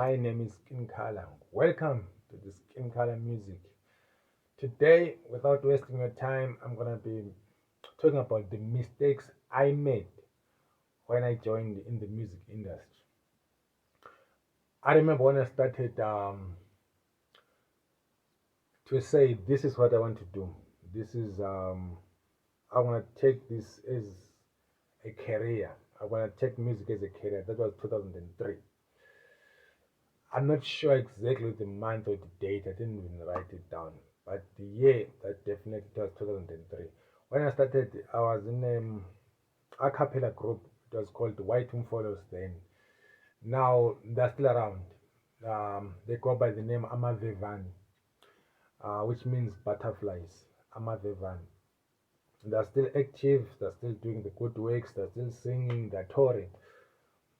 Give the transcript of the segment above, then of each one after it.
My name is Skin Color. Welcome to the Skin Color Music. Today, without wasting your time, I'm gonna be talking about the mistakes I made when I joined in the music industry. I remember when I started to say this is what I want to do. This is I want to take this as a career. I want to take music as a career. That was 2003. I'm not sure exactly the month or the date. I didn't even write it down. But the year, that definitely was 2003. When I started, I was in a cappella group. It was called White Whom Follows then. Now, they're still around. They go by the name Amavevan, which means butterflies. Amavevan. They're still active. They're still doing the good works. They're still singing. They're touring.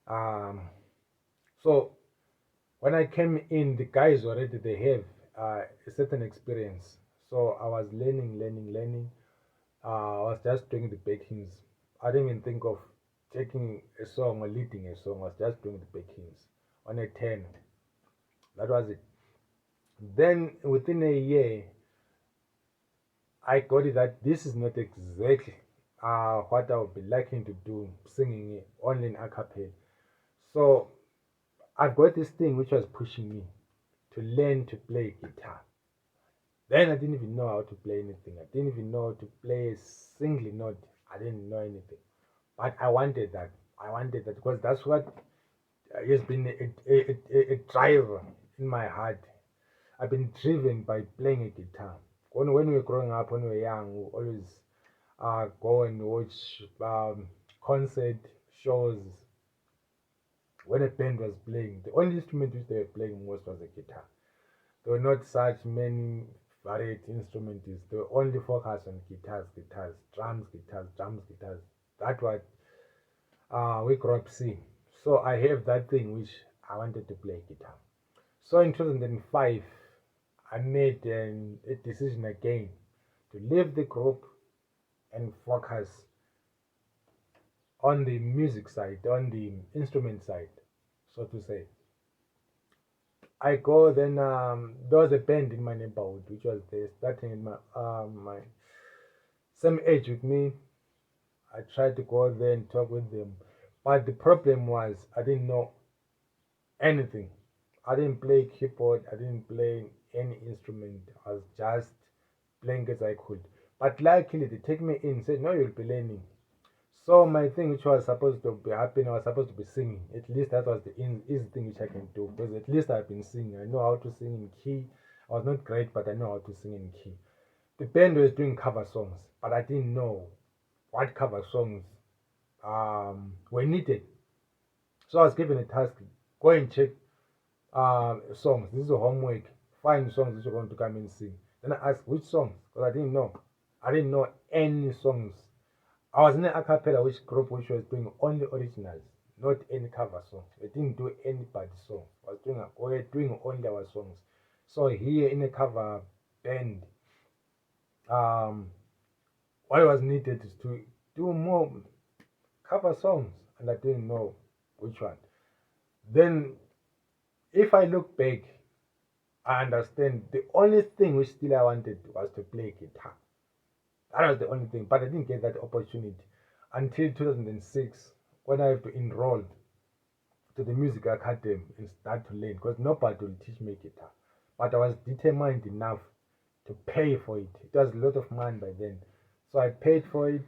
Um, so when I came in, the guys already they have a certain experience. So I was learning. I was just doing the backings. I didn't even think of taking a song or leading a song. I was just doing the backings on a 10. That was it. Then within a year, I got it that this is not exactly what I would be liking to do, singing it only in a cappella. So I've got this thing which was pushing me to learn to play guitar. Then I didn't even know how to play anything. I didn't even know how to play a single note. I didn't know anything. But I wanted that. I wanted that because that's what has been a driver in my heart. I've been driven by playing a guitar. When we were growing up, when we were young, we always go and watch concert shows when a band was playing. The only instrument which they were playing most was a guitar. There were not such many varied instruments. They were only focused on guitars, drums, guitars. That's what we grew up seeing. So I have that thing which I wanted to play guitar. So in 2005, I made a decision again to leave the group and focus on the music side, on the instrument side, so to say. I go then there was a band in my neighborhood which was there starting in my same age with me. I tried to go there and talk with them. But the problem was I didn't know anything. I didn't play keyboard, I didn't play any instrument. I was just playing as I could. But luckily they take me in, said no you'll be learning. So my thing which was supposed to be happening, I was supposed to be singing. At least that was the easy thing which I can do. Because at least I've been singing. I know how to sing in key. I was not great, but I know how to sing in key. The band was doing cover songs, but I didn't know what cover songs were needed. So I was given a task: go and check songs. This is a homework. Find songs that you're going to come and sing. Then I asked which songs because I didn't know. I didn't know any songs. I was in an a cappella which group which was doing only originals, not any cover songs. We didn't do anybody's song. We were doing only our songs. So here in a cover band, um, what was needed is to do more cover songs, and I didn't know which one. Then, if I look back, I understand the only thing which still I wanted was to play guitar. That was the only thing, but I didn't get that opportunity until 2006 when I have to enroll to the music academy and start to learn because nobody will teach me guitar. But I was determined enough to pay for it. It was a lot of money by then. So I paid for it,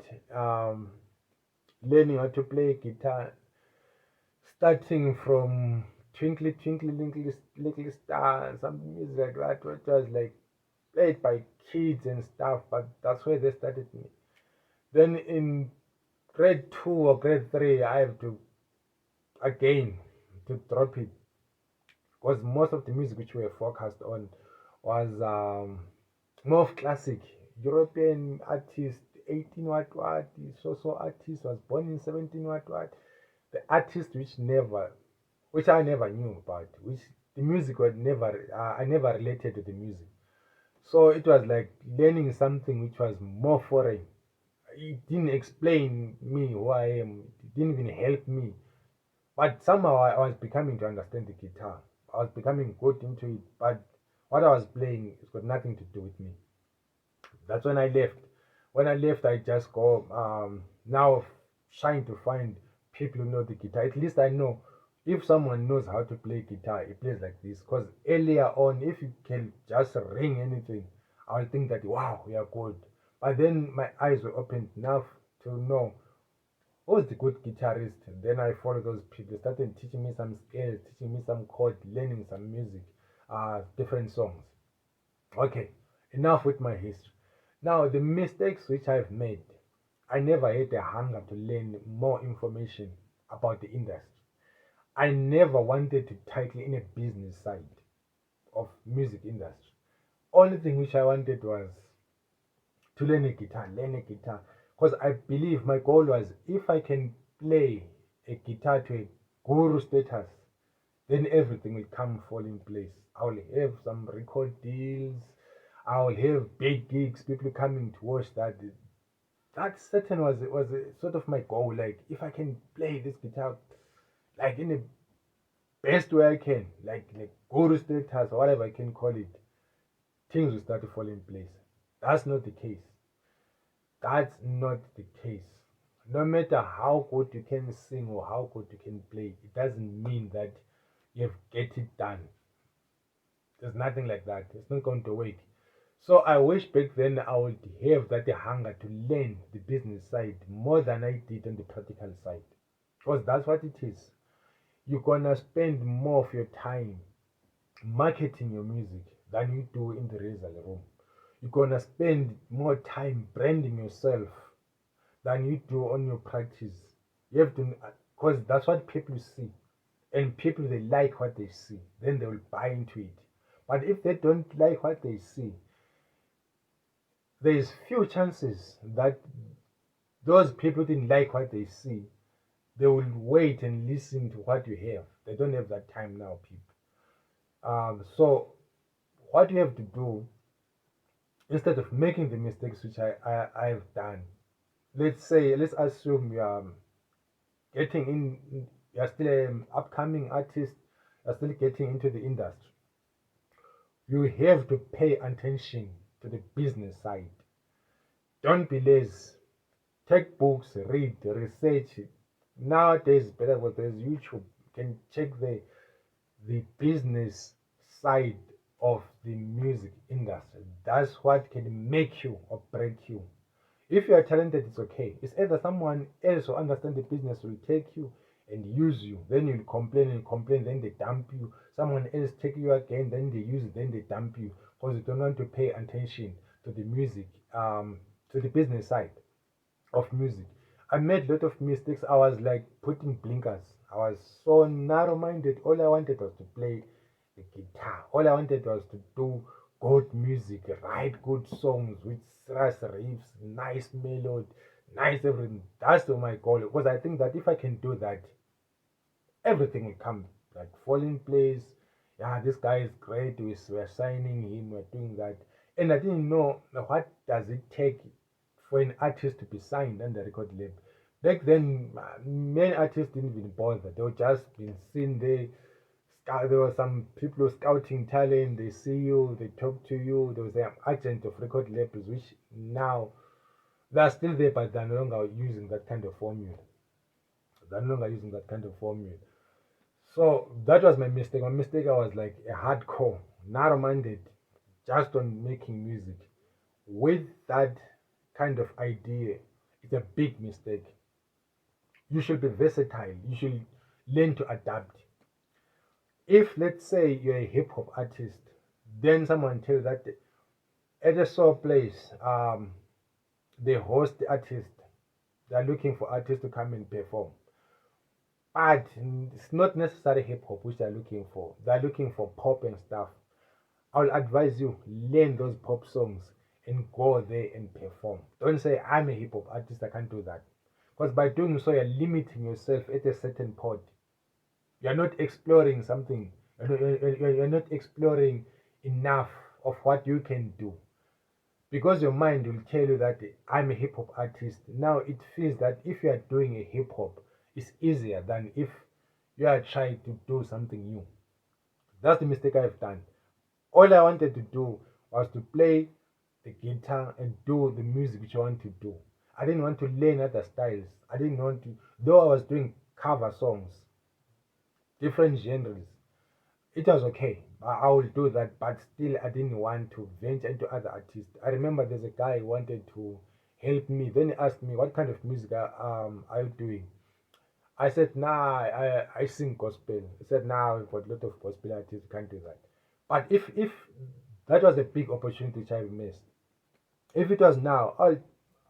learning how to play guitar, starting from Twinkly Twinkly Little Star, something music like that, which was like played by kids and stuff, but that's where they started me. Then in grade 2 or grade 3, I have to again to drop it because most of the music which we were focused on was more of classic European artist, 18 what, so artist was born in 17 what. The artist which I never knew about, which the music was never, I never related to the music. So it was like learning something which was more foreign. It didn't explain me who I am. It didn't even help me. But somehow I was becoming to understand the guitar. I was becoming good into it, but what I was playing, it's got nothing to do with me. That's when I left. When I left, I just go now trying to find people who know the guitar. At least I know if someone knows how to play guitar, he plays like this. Because earlier on, if you can just ring anything, I'll think that wow, you are good. But then my eyes were opened enough to know who's the good guitarist. And then I followed those people, started teaching me some scales, teaching me some chord, learning some music, different songs. Okay, enough with my history. Now, the mistakes which I've made, I never had a hunger to learn more information about the industry. I never wanted to title in a business side of music industry. Only thing which I wanted was to learn a guitar. Because I believe my goal was if I can play a guitar to a guru status, then everything will come fall in place. I will have some record deals. I will have big gigs, people coming to watch that. That certain was a sort of my goal. Like if I can play this guitar, like in the best way I can, like guru status or whatever I can call it, things will start to fall in place. That's not the case. That's not the case. No matter how good you can sing or how good you can play, it doesn't mean that you've get it done. There's nothing like that. It's not going to work. So I wish back then I would have that hunger to learn the business side more than I did on the practical side. Because that's what it is. You're gonna spend more of your time marketing your music than you do in the rehearsal room. You're gonna spend more time branding yourself than you do on your practice. You have to, because that's what people see, and people they like what they see, then they will buy into it. But if they don't like what they see, there is few chances that those people didn't like what they see. They will wait and listen to what you have. They don't have that time now, people. So what you have to do instead of making the mistakes which I've done, let's assume you are getting in, you're still an upcoming artist, you're still getting into the industry. You have to pay attention to the business side. Don't be lazy. Take books, read, research. Nowadays, better because there's YouTube. You can check the business side of the music industry. That's what can make you or break you. If you are talented, it's okay. It's either someone else who understands the business will take you and use you. Then you'll complain and complain, then they dump you. Someone else take you again, then they use it, then they dump you. Because you don't want to pay attention to the music, to the business side of music. I made a lot of mistakes. I was like putting blinkers. I was so narrow minded. All I wanted was to play the guitar. All I wanted was to do good music, write good songs with thrash riffs, nice melody, nice everything. That's my goal. Because I think that if I can do that, everything will come like fall in place. Yeah, this guy is great. We're signing him. We're doing that. And I didn't know what does it take for an artist to be signed under the record label. Back then, many artists didn't even bother. They were just being seen there. There were some people scouting talent. They see you, they talk to you. There was an agent of record labels, which now they're still there, but they're no longer using that kind of formula. They're no longer using that kind of formula. So that was my mistake. My mistake, I was like a hardcore, narrow-minded, just on making music. With that kind of idea, it's a big mistake. You should be versatile. You should learn to adapt. If let's say you're a hip hop artist, then someone tells that at a show place, they host the artist. They're looking for artists to come and perform. But it's not necessarily hip hop which they're looking for. They're looking for pop and stuff. I'll advise you learn those pop songs and go there and perform. Don't say I'm a hip hop artist, I can't do that. Because by doing so, you're limiting yourself at a certain point. You're not exploring something. You're not exploring enough of what you can do. Because your mind will tell you that I'm a hip hop artist. Now it feels that if you are doing a hip hop, it's easier than if you are trying to do something new. That's the mistake I've done. All I wanted to do was to play the guitar and do the music which I want to do. I didn't want to learn other styles. I didn't want to, though I was doing cover songs, different genres. It was okay. I will do that, but still, I didn't want to venture into other artists. I remember there's a guy who wanted to help me. Then he asked me, "What kind of music are you doing?" I said, "Nah, I sing gospel." He said, "Nah, we've got a lot of gospel artists, can't do that." But if that was a big opportunity which I missed. If it was now,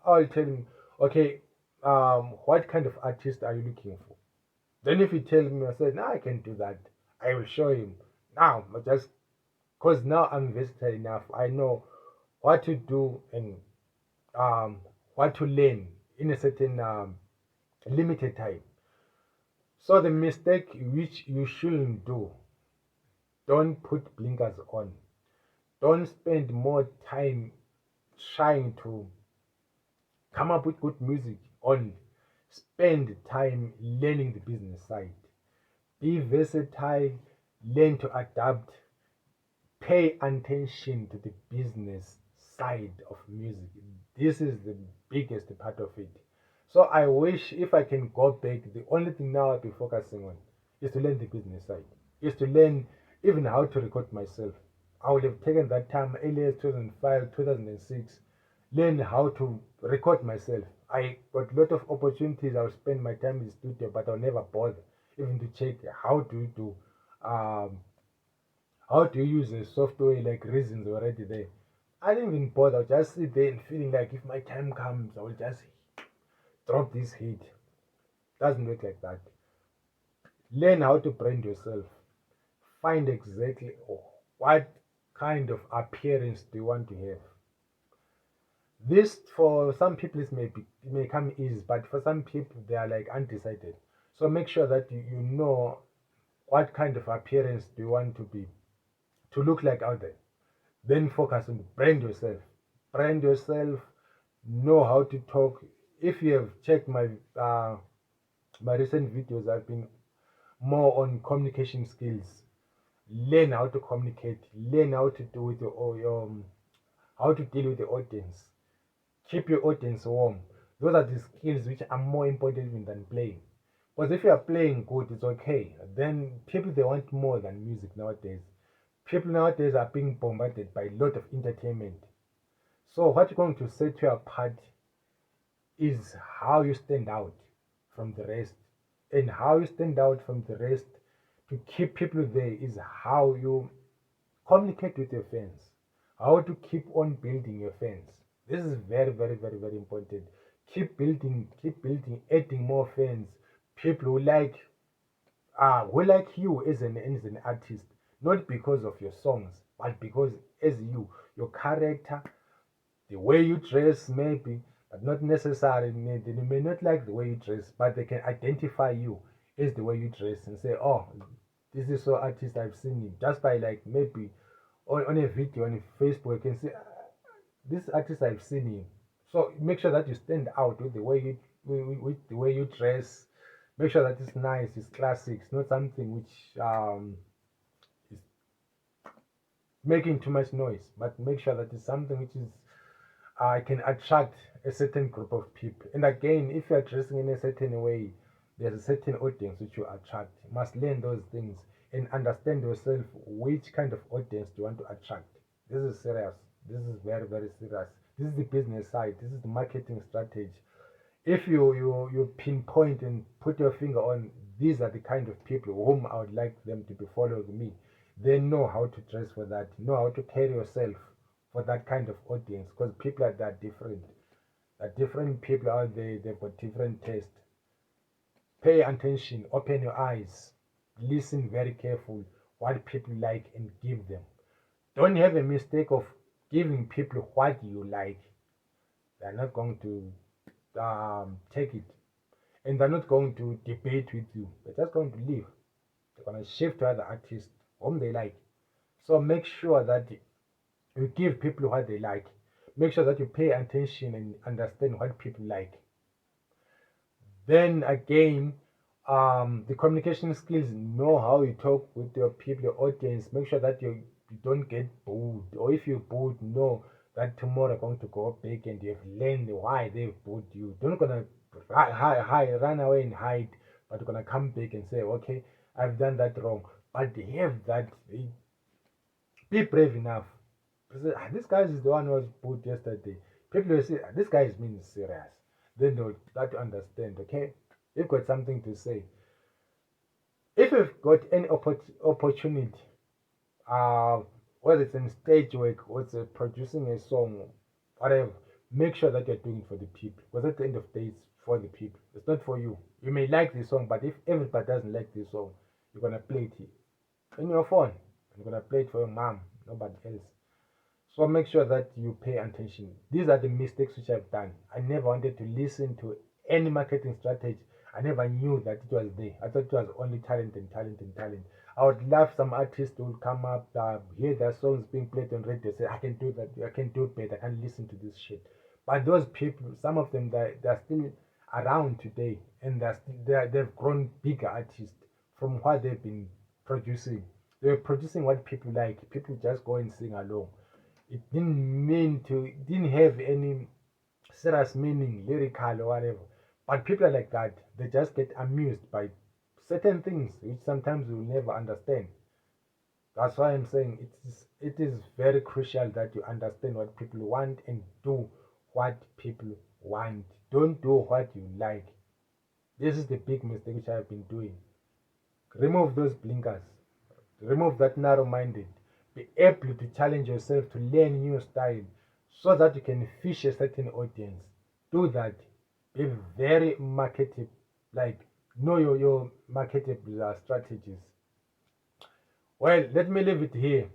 I'll tell him, okay, what kind of artist are you looking for? Then if he tells me, I said, "No, I can do that." I will show him now, but just because now I'm versatile enough, I know what to do and um, what to learn in a certain limited time. So the mistake which you shouldn't do, don't put blinkers on. Don't spend more time trying to come up with good music only. Spend time learning the business side. Be versatile, learn to adapt, pay attention to the business side of music. This is the biggest part of it. So I wish if I can go back, the only thing now I'll be focusing on is to learn the business side, is to learn even how to record myself. I would have taken that time earlier 2005, 2006, learn how to record myself. I got a lot of opportunities. I'll spend my time in the studio, but I'll never bother even to check how do you do um, how do you use a software like Reasons already there? I didn't even bother. I'll just sit there and feeling like if my time comes, I will just drop this hit. Doesn't work like that. Learn how to brand yourself. Find exactly what kind of appearance do you want to have. This for some people it may come easy, but for some people they are like undecided. So make sure that you know what kind of appearance do you want to look like out there. Then focus on brand yourself. Brand yourself. Know how to talk. If you have checked my recent videos, I've been more on communication skills. Learn how to communicate. Learn how to do with how to deal with the audience. Keep your audience warm. Those are the skills which are more important even than playing. Because if you are playing good, it's okay. Then people they want more than music nowadays. People nowadays are being bombarded by a lot of entertainment. So what you're going to set you apart is how you stand out from the rest. And how you stand out from the rest to keep people there is how you communicate with your fans. How to keep on building your fans. This is very, very, very, very important. Keep building, adding more fans. People who like you as an artist, not because of your songs, but because as you, your character, the way you dress maybe, but not necessarily they may not like the way you dress, but they can identify you as the way you dress and say, "Oh, this is so artist I've seen him," just by like maybe on a video on Facebook you can say, "This artist I've seen him." So make sure that you stand out with the way you with the way you dress. Make sure that it's nice, it's classic, it's not something which is making too much noise, but make sure that it's something which is can attract a certain group of people. And again, if you are dressing in a certain way, there's a certain audience which you attract. You must learn those things and understand yourself which kind of audience do you want to attract. This is serious. This is very, very serious. This is the business side. This is the marketing strategy. If you pinpoint and put your finger on these are the kind of people whom I would like them to be following me, then know how to dress for that, know how to carry yourself for that kind of audience, because people are that different. That different people out there, they've got different taste. Pay attention, open your eyes, listen very careful what people like and give them. Don't have a mistake of giving people what you like. They're not going to take it, and they're not going to debate with you. They're just going to leave. They're going to shift to other artists whom they like. So make sure that you give people what they like. Make sure that you pay attention and understand what people like. Then again, The communication skills, know how you talk with your people, your audience. Make sure that you don't get bored, or if you're bored, know that tomorrow you're going to go back and you've learned why they've bored you. Don't gonna run away and hide, but you're gonna come back and say, okay, I've done that wrong. But have that, be brave enough. This guy is the one who was bored yesterday. People will say, this guy is being serious. Then they'll start to understand, okay? You've got something to say. If you've got any opportunity, uh, whether it's in stage work, or it's producing a song, whatever, make sure that you're doing it for the people. Because at the end of the day, it's for the people. It's not for you. You may like this song, but if everybody doesn't like this song, you're gonna play it in your phone. You're gonna play it for your mom, nobody else. So make sure that you pay attention. These are the mistakes which I've done. I never wanted to listen to any marketing strategy. I never knew that it was there. I thought it was only talent and talent and talent. I would love some artists who would come up, hear their songs being played on radio, say, I can do that, I can do better, I can listen to this shit. But those people, some of them, they're still around today, and they've grown bigger artists from what they've been producing. They're producing what people like. People just go and sing along. It didn't have any serious meaning, lyrical or whatever. But people are like that. They just get amused by certain things which sometimes you'll never understand. That's why I'm saying it is very crucial that you understand what people want and do what people want. Don't do what you like. This is the big mistake which I've been doing. Remove those blinkers. Remove that narrow-minded. Be able to challenge yourself to learn new style so that you can fish a certain audience. Do that. Be very marketable. Like, know your marketable strategies. Well, let me leave it here.